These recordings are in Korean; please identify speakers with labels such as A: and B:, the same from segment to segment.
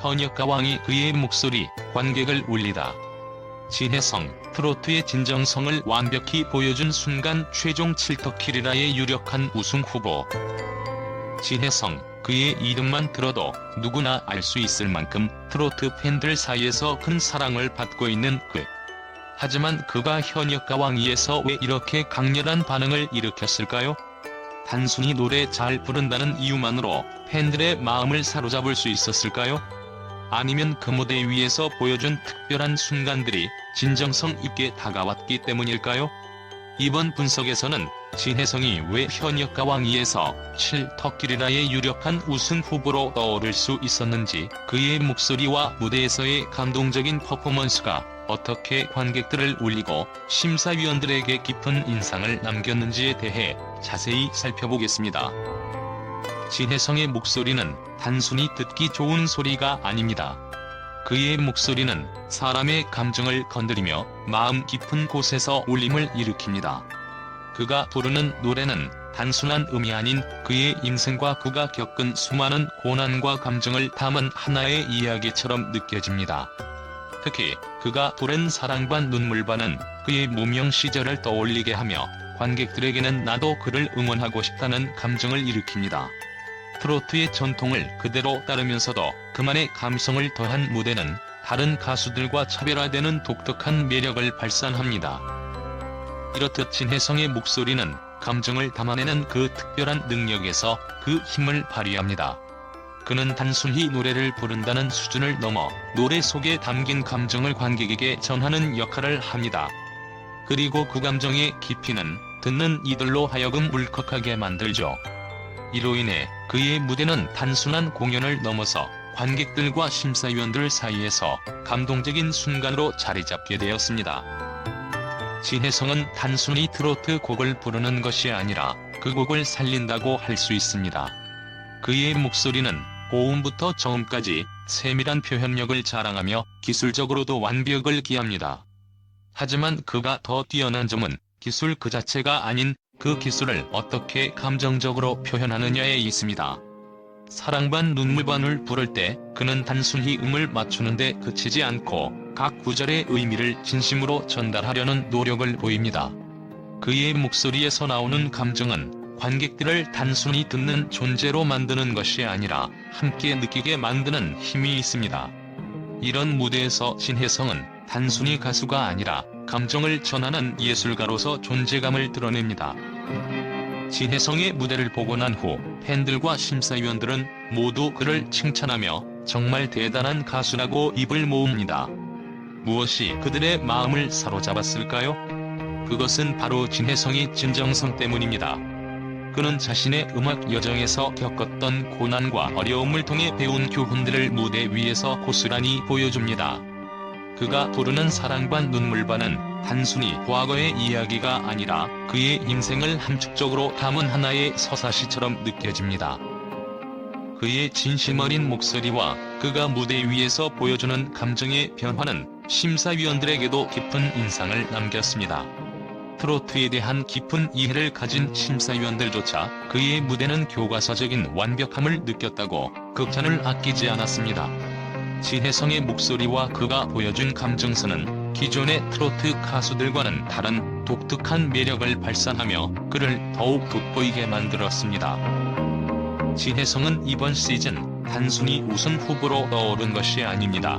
A: 현역가 왕이 그의 목소리, 관객을 울리다. 진혜성, 트로트의 진정성을 완벽히 보여준 순간 최종 칠터키리라의 유력한 우승 후보. 진혜성, 그의 이름만 들어도 누구나 알 수 있을 만큼 트로트 팬들 사이에서 큰 사랑을 받고 있는 그. 하지만 그가 현역가 왕위에서 왜 이렇게 강렬한 반응을 일으켰을까요? 단순히 노래 잘 부른다는 이유만으로 팬들의 마음을 사로잡을 수 있었을까요? 아니면 그 무대 위에서 보여준 특별한 순간들이 진정성 있게 다가왔기 때문일까요? 이번 분석에서는 진혜성이 왜 현역가 왕위에서 칠터키리라의 유력한 우승 후보로 떠오를 수 있었는지, 그의 목소리와 무대에서의 감동적인 퍼포먼스가 어떻게 관객들을 울리고 심사위원들에게 깊은 인상을 남겼는지에 대해 자세히 살펴보겠습니다. 진혜성의 목소리는 단순히 듣기 좋은 소리가 아닙니다. 그의 목소리는 사람의 감정을 건드리며 마음 깊은 곳에서 울림을 일으킵니다. 그가 부르는 노래는 단순한 음이 아닌 그의 인생과 그가 겪은 수많은 고난과 감정을 담은 하나의 이야기처럼 느껴집니다. 특히 그가 부른 사랑반 눈물반은 그의 무명 시절을 떠올리게 하며 관객들에게는 나도 그를 응원하고 싶다는 감정을 일으킵니다. 트로트의 전통을 그대로 따르면서도 그만의 감성을 더한 무대는 다른 가수들과 차별화되는 독특한 매력을 발산합니다. 이렇듯 진혜성의 목소리는 감정을 담아내는 그 특별한 능력에서 그 힘을 발휘합니다. 그는 단순히 노래를 부른다는 수준을 넘어 노래 속에 담긴 감정을 관객에게 전하는 역할을 합니다. 그리고 그 감정의 깊이는 듣는 이들로 하여금 울컥하게 만들죠. 이로 인해 그의 무대는 단순한 공연을 넘어서 관객들과 심사위원들 사이에서 감동적인 순간으로 자리잡게 되었습니다. 진혜성은 단순히 트로트 곡을 부르는 것이 아니라 그 곡을 살린다고 할 수 있습니다. 그의 목소리는 고음부터 저음까지 세밀한 표현력을 자랑하며 기술적으로도 완벽을 기합니다. 하지만 그가 더 뛰어난 점은 기술 그 자체가 아닌 그 기술을 어떻게 감정적으로 표현하느냐에 있습니다. 사랑반 눈물반을 부를 때 그는 단순히 음을 맞추는데 그치지 않고 각 구절의 의미를 진심으로 전달하려는 노력을 보입니다. 그의 목소리에서 나오는 감정은 관객들을 단순히 듣는 존재로 만드는 것이 아니라 함께 느끼게 만드는 힘이 있습니다. 이런 무대에서 진혜성은 단순히 가수가 아니라 감정을 전하는 예술가로서 존재감을 드러냅니다. 진혜성의 무대를 보고 난 후 팬들과 심사위원들은 모두 그를 칭찬하며 정말 대단한 가수라고 입을 모읍니다. 무엇이 그들의 마음을 사로잡았을까요? 그것은 바로 진혜성의 진정성 때문입니다. 그는 자신의 음악 여정에서 겪었던 고난과 어려움을 통해 배운 교훈들을 무대 위에서 고스란히 보여줍니다. 그가 부르는 사랑반 눈물반은 단순히 과거의 이야기가 아니라 그의 인생을 함축적으로 담은 하나의 서사시처럼 느껴집니다. 그의 진심 어린 목소리와 그가 무대 위에서 보여주는 감정의 변화는 심사위원들에게도 깊은 인상을 남겼습니다. 트로트에 대한 깊은 이해를 가진 심사위원들조차 그의 무대는 교과서적인 완벽함을 느꼈다고 극찬을 아끼지 않았습니다. 진혜성의 목소리와 그가 보여준 감정선은 기존의 트로트 가수들과는 다른 독특한 매력을 발산하며 그를 더욱 돋보이게 만들었습니다. 진혜성은 이번 시즌 단순히 우승 후보로 떠오른 것이 아닙니다.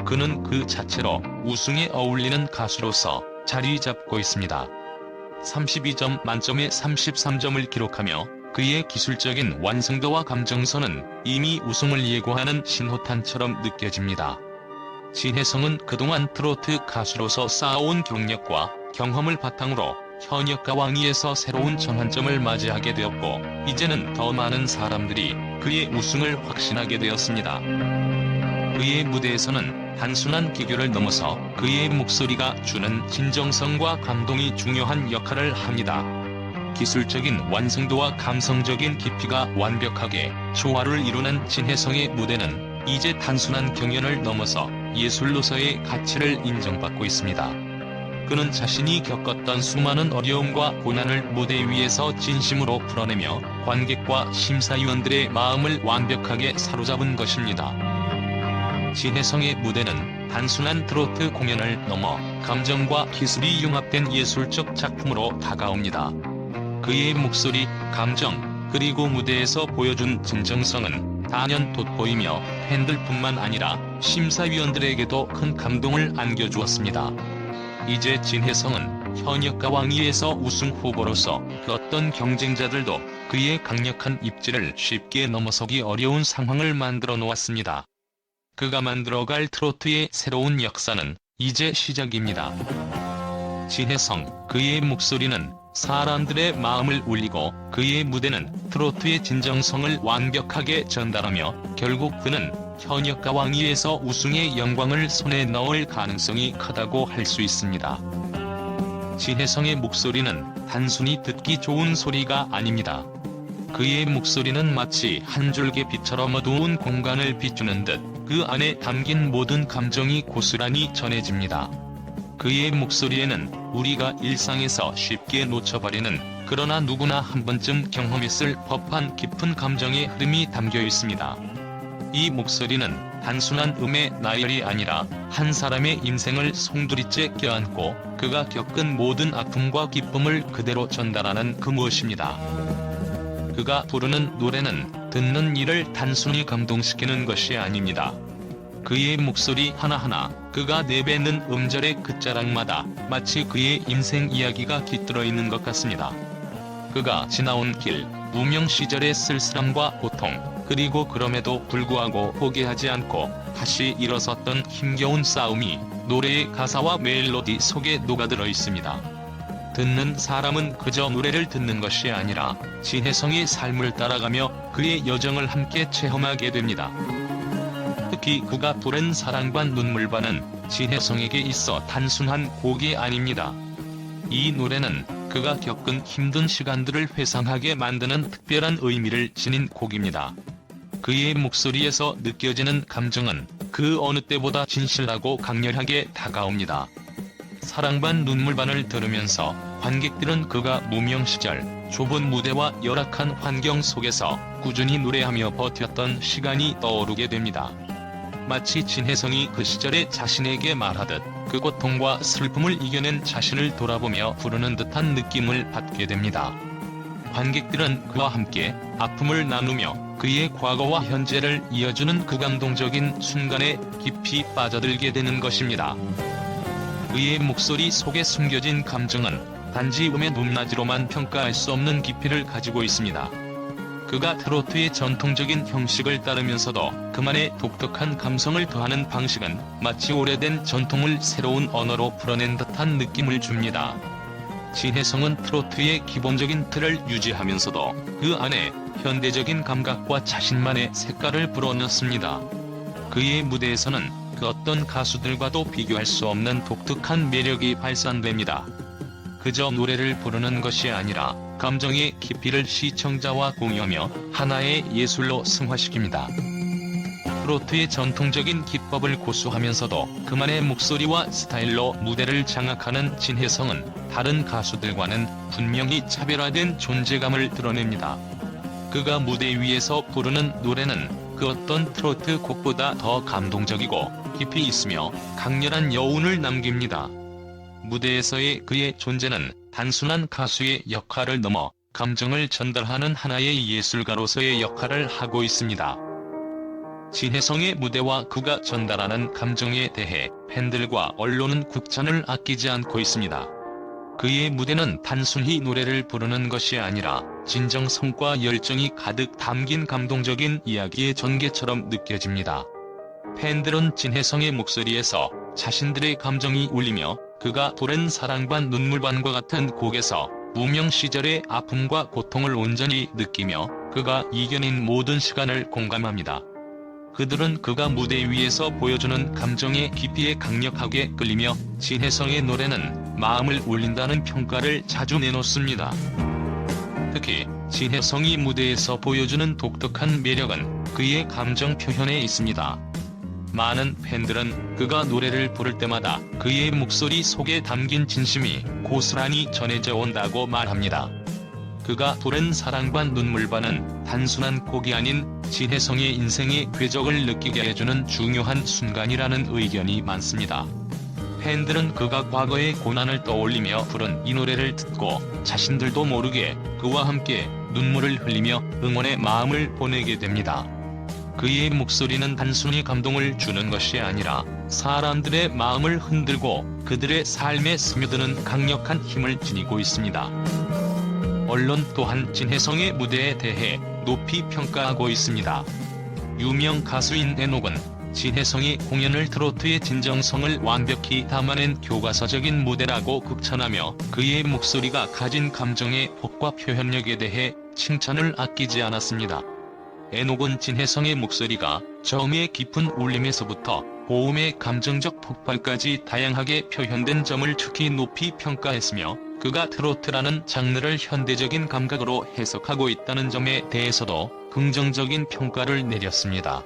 A: 그는 그 자체로 우승에 어울리는 가수로서 자리 잡고 있습니다. 32점 만점에 33점을 기록하며 그의 기술적인 완성도와 감정선은 이미 우승을 예고하는 신호탄처럼 느껴집니다. 진혜성은 그동안 트로트 가수로서 쌓아온 경력과 경험을 바탕으로 현역가 왕위에서 새로운 전환점을 맞이하게 되었고, 이제는 더 많은 사람들이 그의 우승을 확신하게 되었습니다. 그의 무대에서는 단순한 기교를 넘어서 그의 목소리가 주는 진정성과 감동이 중요한 역할을 합니다. 기술적인 완성도와 감성적인 깊이가 완벽하게 조화를 이루는 진혜성의 무대는 이제 단순한 경연을 넘어서 예술로서의 가치를 인정받고 있습니다. 그는 자신이 겪었던 수많은 어려움과 고난을 무대 위에서 진심으로 풀어내며 관객과 심사위원들의 마음을 완벽하게 사로잡은 것입니다. 진혜성의 무대는 단순한 트로트 공연을 넘어 감정과 기술이 융합된 예술적 작품으로 다가옵니다. 그의 목소리, 감정, 그리고 무대에서 보여준 진정성은 단연 돋보이며 팬들뿐만 아니라 심사위원들에게도 큰 감동을 안겨주었습니다. 이제 진혜성은 현역가 왕위에서 우승 후보로서 그 어떤 경쟁자들도 그의 강력한 입지를 쉽게 넘어서기 어려운 상황을 만들어 놓았습니다. 그가 만들어갈 트로트의 새로운 역사는 이제 시작입니다. 진혜성, 그의 목소리는 사람들의 마음을 울리고 그의 무대는 트로트의 진정성을 완벽하게 전달하며 결국 그는 현역가 왕위에서 우승의 영광을 손에 넣을 가능성이 크다고 할 수 있습니다. 진혜성의 목소리는 단순히 듣기 좋은 소리가 아닙니다. 그의 목소리는 마치 한 줄기 빛처럼 어두운 공간을 비추는 듯 그 안에 담긴 모든 감정이 고스란히 전해집니다. 그의 목소리에는 우리가 일상에서 쉽게 놓쳐버리는, 그러나 누구나 한 번쯤 경험했을 법한 깊은 감정의 흐름이 담겨 있습니다. 이 목소리는 단순한 음의 나열이 아니라 한 사람의 인생을 송두리째 껴안고 그가 겪은 모든 아픔과 기쁨을 그대로 전달하는 그 무엇입니다. 그가 부르는 노래는 듣는 이를 단순히 감동시키는 것이 아닙니다. 그의 목소리 하나하나, 그가 내뱉는 음절의 끝자락마다 마치 그의 인생 이야기가 깃들어 있는 것 같습니다. 그가 지나온 길, 무명 시절의 쓸쓸함과 고통, 그리고 그럼에도 불구하고 포기하지 않고 다시 일어섰던 힘겨운 싸움이 노래의 가사와 멜로디 속에 녹아들어 있습니다. 듣는 사람은 그저 노래를 듣는 것이 아니라 진혜성의 삶을 따라가며 그의 여정을 함께 체험하게 됩니다. 특히 그가 부른 사랑반 눈물반은 진혜성에게 있어 단순한 곡이 아닙니다. 이 노래는 그가 겪은 힘든 시간들을 회상하게 만드는 특별한 의미를 지닌 곡입니다. 그의 목소리에서 느껴지는 감정은 그 어느 때보다 진실하고 강렬하게 다가옵니다. 사랑반 눈물반을 들으면서 관객들은 그가 무명 시절 좁은 무대와 열악한 환경 속에서 꾸준히 노래하며 버텼던 시간이 떠오르게 됩니다. 마치 진혜성이 그 시절에 자신에게 말하듯 그 고통과 슬픔을 이겨낸 자신을 돌아보며 부르는 듯한 느낌을 받게 됩니다. 관객들은 그와 함께 아픔을 나누며 그의 과거와 현재를 이어주는 그 감동적인 순간에 깊이 빠져들게 되는 것입니다. 그의 목소리 속에 숨겨진 감정은 단지 음의 높낮이로만 평가할 수 없는 깊이를 가지고 있습니다. 그가 트로트의 전통적인 형식을 따르면서도 그만의 독특한 감성을 더하는 방식은 마치 오래된 전통을 새로운 언어로 풀어낸 듯한 느낌을 줍니다. 진혜성은 트로트의 기본적인 틀을 유지하면서도 그 안에 현대적인 감각과 자신만의 색깔을 불어넣습니다. 그의 무대에서는 그 어떤 가수들과도 비교할 수 없는 독특한 매력이 발산됩니다. 그저 노래를 부르는 것이 아니라 감정의 깊이를 시청자와 공유하며 하나의 예술로 승화시킵니다. 트로트의 전통적인 기법을 고수하면서도 그만의 목소리와 스타일로 무대를 장악하는 진혜성은 다른 가수들과는 분명히 차별화된 존재감을 드러냅니다. 그가 무대 위에서 부르는 노래는 그 어떤 트로트 곡보다 더 감동적이고 깊이 있으며 강렬한 여운을 남깁니다. 무대에서의 그의 존재는 단순한 가수의 역할을 넘어 감정을 전달하는 하나의 예술가로서의 역할을 하고 있습니다. 진혜성의 무대와 그가 전달하는 감정에 대해 팬들과 언론은 극찬을 아끼지 않고 있습니다. 그의 무대는 단순히 노래를 부르는 것이 아니라 진정성과 열정이 가득 담긴 감동적인 이야기의 전개처럼 느껴집니다. 팬들은 진혜성의 목소리에서 자신들의 감정이 울리며 그가 부른 사랑반 눈물반과 같은 곡에서 무명 시절의 아픔과 고통을 온전히 느끼며 그가 이겨낸 모든 시간을 공감합니다. 그들은 그가 무대 위에서 보여주는 감정의 깊이에 강력하게 끌리며 진혜성의 노래는 마음을 울린다는 평가를 자주 내놓습니다. 특히 진혜성이 무대에서 보여주는 독특한 매력은 그의 감정 표현에 있습니다. 많은 팬들은 그가 노래를 부를 때마다 그의 목소리 속에 담긴 진심이 고스란히 전해져 온다고 말합니다. 그가 부른 사랑반 눈물반은 단순한 곡이 아닌 진혜성의 인생의 궤적을 느끼게 해주는 중요한 순간이라는 의견이 많습니다. 팬들은 그가 과거의 고난을 떠올리며 부른 이 노래를 듣고 자신들도 모르게 그와 함께 눈물을 흘리며 응원의 마음을 보내게 됩니다. 그의 목소리는 단순히 감동을 주는 것이 아니라 사람들의 마음을 흔들고 그들의 삶에 스며드는 강력한 힘을 지니고 있습니다. 언론 또한 진혜성의 무대에 대해 높이 평가하고 있습니다. 유명 가수인 애녹은 진혜성이 공연을 트로트의 진정성을 완벽히 담아낸 교과서적인 무대라고 극찬하며 그의 목소리가 가진 감정의 폭과 표현력에 대해 칭찬을 아끼지 않았습니다. 애녹은 진혜성의 목소리가 저음의 깊은 울림에서부터 고음의 감정적 폭발까지 다양하게 표현된 점을 특히 높이 평가했으며 그가 트로트라는 장르를 현대적인 감각으로 해석하고 있다는 점에 대해서도 긍정적인 평가를 내렸습니다.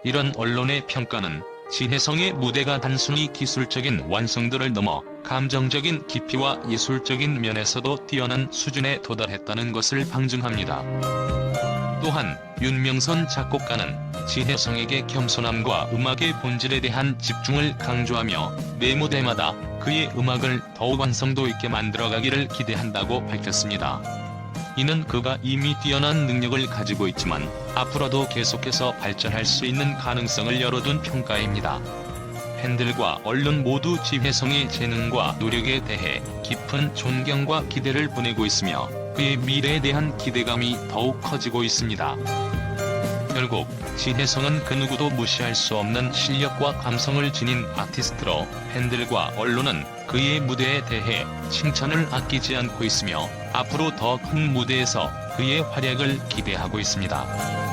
A: 이런 언론의 평가는 진혜성의 무대가 단순히 기술적인 완성도를 넘어 감정적인 깊이와 예술적인 면에서도 뛰어난 수준에 도달했다는 것을 방증합니다. 또한 윤명선 작곡가는 진혜성에게 겸손함과 음악의 본질에 대한 집중을 강조하며 매 무대마다 그의 음악을 더욱 완성도 있게 만들어가기를 기대한다고 밝혔습니다. 이는 그가 이미 뛰어난 능력을 가지고 있지만 앞으로도 계속해서 발전할 수 있는 가능성을 열어둔 평가입니다. 팬들과 언론 모두 진혜성의 재능과 노력에 대해 깊은 존경과 기대를 보내고 있으며 그의 미래에 대한 기대감이 더욱 커지고 있습니다. 결국 진혜성은 그 누구도 무시할 수 없는 실력과 감성을 지닌 아티스트로 팬들과 언론은 그의 무대에 대해 칭찬을 아끼지 않고 있으며 앞으로 더 큰 무대에서 그의 활약을 기대하고 있습니다.